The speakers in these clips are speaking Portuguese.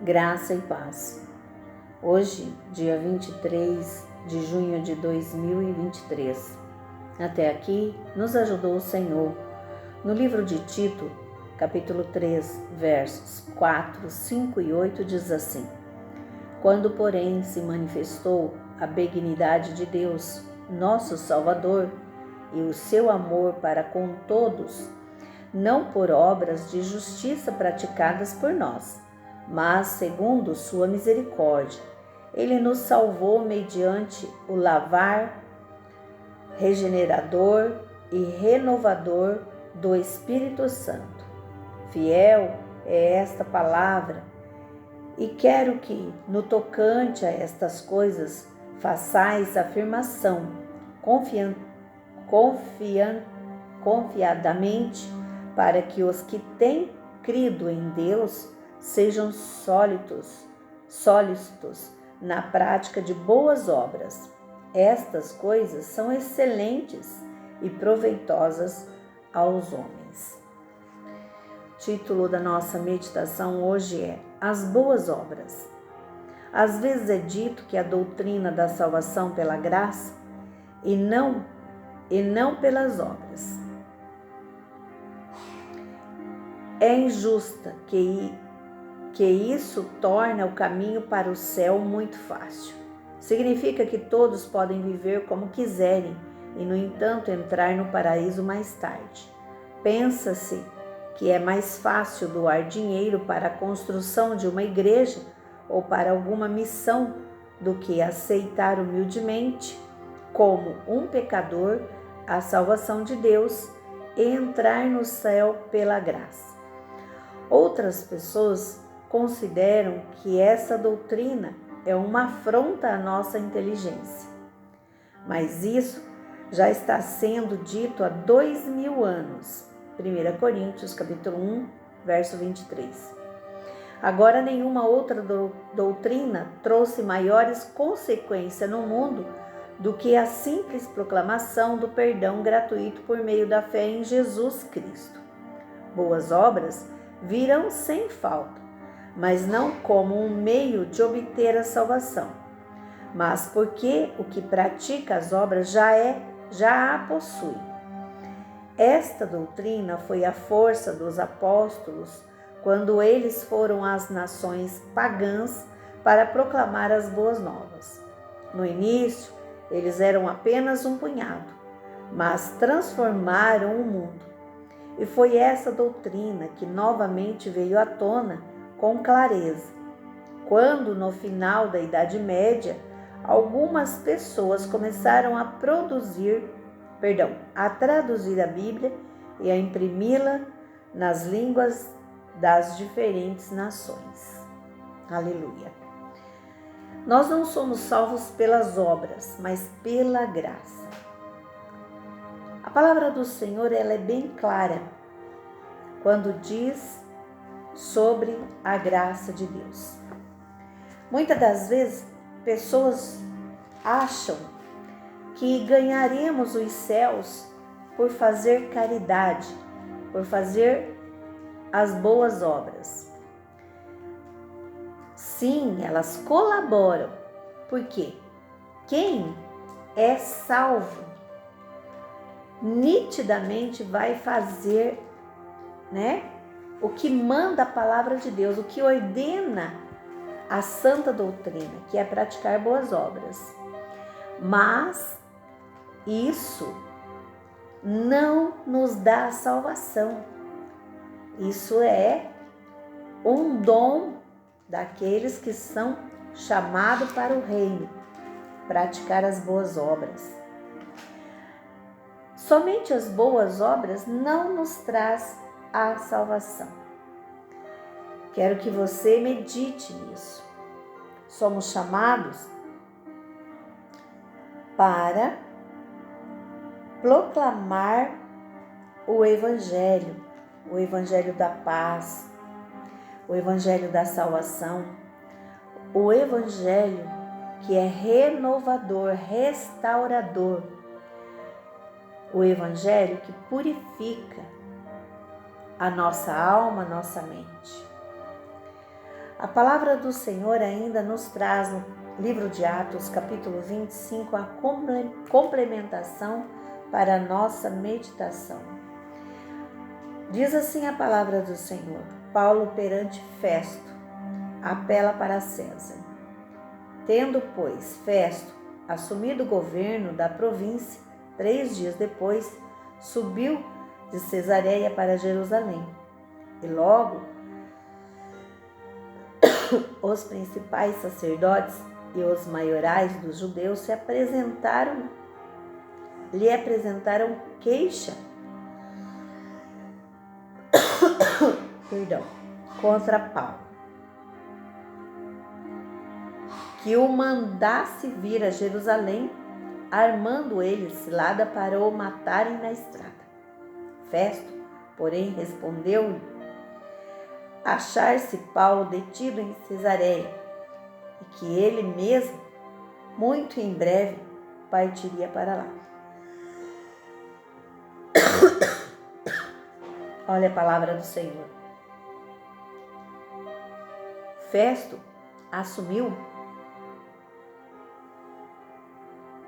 Graça e paz. Hoje, dia 23 de junho de 2023. Até aqui nos ajudou o Senhor. No livro de Tito, capítulo 3, versos 4, 5 e 8 diz assim: Quando, porém, se manifestou a benignidade de Deus, nosso Salvador, e o seu amor para com todos, não por obras de justiça praticadas por nós, mas segundo sua misericórdia, ele nos salvou mediante o lavar regenerador e renovador do Espírito Santo. Fiel é esta palavra, e quero que, no tocante a estas coisas, façais afirmação confiadamente, para que os que têm crido em Deus sejam sólidos na prática de boas obras. Estas coisas são excelentes e proveitosas aos homens. O título da nossa meditação hoje é As Boas Obras. Às vezes é dito que a doutrina da salvação pela graça e não pelas obras é injusta, que isso torna o caminho para o céu muito fácil. Significa que todos podem viver como quiserem e, no entanto, entrar no paraíso mais tarde. Pensa-se que é mais fácil doar dinheiro para a construção de uma igreja ou para alguma missão do que aceitar humildemente, como um pecador, a salvação de Deus e entrar no céu pela graça. Outras pessoas consideram que essa doutrina é uma afronta à nossa inteligência. Mas isso já está sendo dito há 2000 anos. 1 Coríntios, capítulo 1, verso 23. Agora, nenhuma outra doutrina trouxe maiores consequências no mundo do que a simples proclamação do perdão gratuito por meio da fé em Jesus Cristo. Boas obras virão sem falta, mas não como um meio de obter a salvação, mas porque o que pratica as obras já a possui. Esta doutrina foi a força dos apóstolos quando eles foram às nações pagãs para proclamar as boas novas. No início, eles eram apenas um punhado, mas transformaram o mundo. E foi essa doutrina que novamente veio à tona com clareza, quando no final da Idade Média, algumas pessoas começaram a traduzir a Bíblia e a imprimi-la nas línguas das diferentes nações. Aleluia! Nós não somos salvos pelas obras, mas pela graça. A palavra do Senhor, ela é bem clara quando diz sobre a graça de Deus. Muitas das vezes, pessoas acham que ganharemos os céus por fazer caridade, por fazer as boas obras. Sim, elas colaboram, porque quem é salvo nitidamente vai fazer, o que manda a palavra de Deus, o que ordena a santa doutrina, que é praticar boas obras. Mas isso não nos dá a salvação. Isso é um dom daqueles que são chamados para o reino, praticar as boas obras. Somente as boas obras não nos traz a salvação. Quero que você medite nisso. Somos chamados para proclamar o Evangelho da paz, o Evangelho da salvação, o Evangelho que é renovador, restaurador, o Evangelho que purifica a nossa alma, a nossa mente. A palavra do Senhor ainda nos traz no livro de Atos, capítulo 25, a complementação para a nossa meditação. Diz assim a palavra do Senhor: Paulo perante Festo apela para César. Tendo, pois, Festo assumido o governo da província, 3 dias depois, subiu de Cesareia para Jerusalém. E logo os principais sacerdotes e os maiorais dos judeus lhe apresentaram queixa contra Paulo, que o mandasse vir a Jerusalém, armando ele cilada para o matarem na estrada. Festo, porém, respondeu-lhe achar-se Paulo detido em Cesareia e que ele mesmo, muito em breve, partiria para lá. Olha a palavra do Senhor. Festo assumiu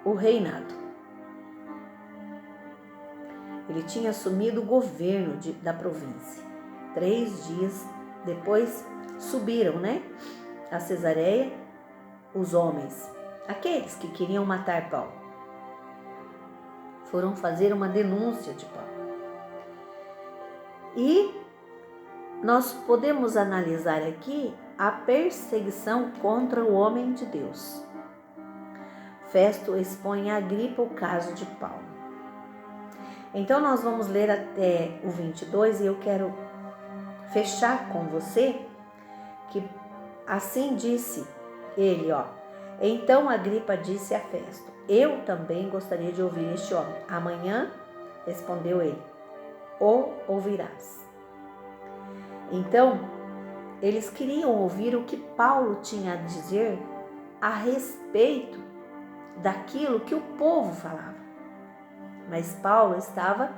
o reinado. Ele tinha assumido o governo da província. 3 dias depois subiram, a Cesareia os homens, aqueles que queriam matar Paulo. Foram fazer uma denúncia de Paulo. E nós podemos analisar aqui a perseguição contra o homem de Deus. Festo expõe a Agripa o caso de Paulo. Então nós vamos ler até o 22 e eu quero fechar com você que assim disse ele, Então Agripa disse a Festo: eu também gostaria de ouvir este homem. Amanhã, respondeu ele, o ouvirás. Então, eles queriam ouvir o que Paulo tinha a dizer a respeito daquilo que o povo falava. Mas Paulo estava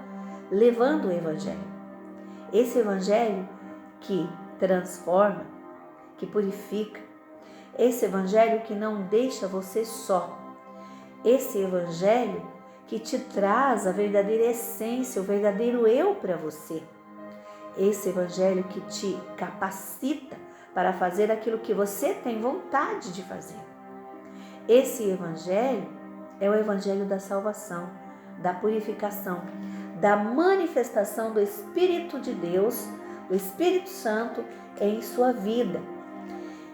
levando o evangelho. Esse evangelho que transforma, que purifica. Esse evangelho que não deixa você só. Esse evangelho que te traz a verdadeira essência, o verdadeiro eu para você. Esse evangelho que te capacita para fazer aquilo que você tem vontade de fazer. Esse evangelho é o evangelho da salvação, da purificação, da manifestação do Espírito de Deus, do Espírito Santo em sua vida.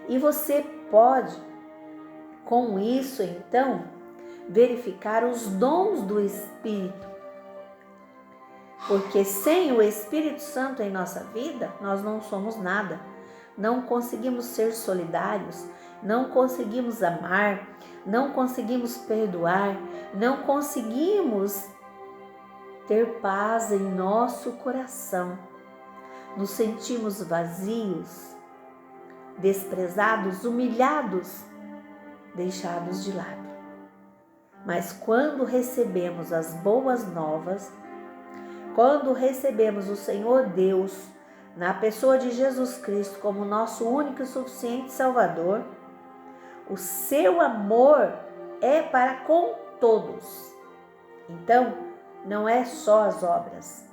E você pode, com isso, então, verificar os dons do Espírito. Porque sem o Espírito Santo em nossa vida, nós não somos nada. Não conseguimos ser solidários, não conseguimos amar, não conseguimos perdoar, não conseguimos ter paz em nosso coração. Nos sentimos vazios, desprezados, humilhados, deixados de lado. Mas quando recebemos as boas novas, quando recebemos o Senhor Deus na pessoa de Jesus Cristo como nosso único e suficiente Salvador, o seu amor é para com todos. Então, não é só as obras,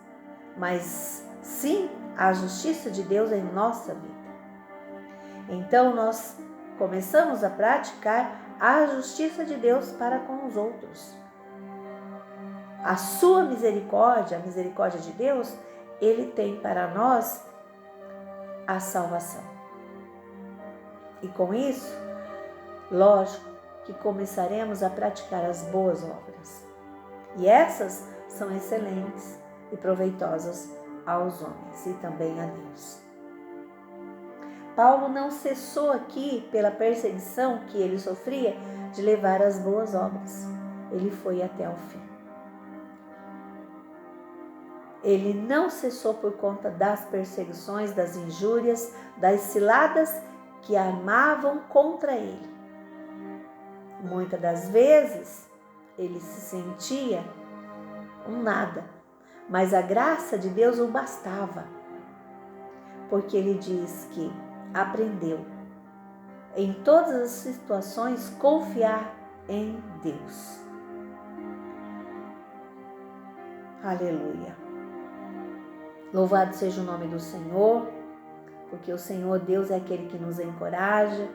mas sim a justiça de Deus em nossa vida. Então, nós começamos a praticar a justiça de Deus para com os outros. A sua misericórdia, a misericórdia de Deus, Ele tem para nós a salvação. E com isso, lógico que começaremos a praticar as boas obras. E essas são excelentes e proveitosas aos homens e também a Deus. Paulo não cessou aqui pela perseguição que ele sofria de levar as boas obras. Ele foi até o fim. Ele não cessou por conta das perseguições, das injúrias, das ciladas que armavam contra ele. Muitas das vezes ele se sentia um nada, mas a graça de Deus o bastava, porque ele diz que aprendeu em todas as situações, confiar em Deus. Aleluia. Louvado seja o nome do Senhor, porque o Senhor Deus é aquele que nos encoraja,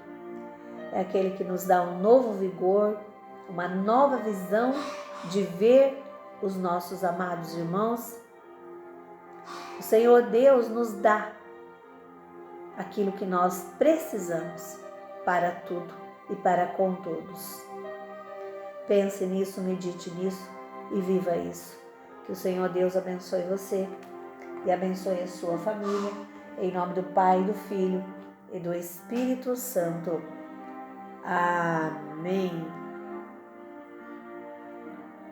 é aquele que nos dá um novo vigor, uma nova visão de ver os nossos amados irmãos. O Senhor Deus nos dá aquilo que nós precisamos para tudo e para com todos. Pense nisso, medite nisso e viva isso. Que o Senhor Deus abençoe você e abençoe a sua família, em nome do Pai, do Filho e do Espírito Santo. Amém.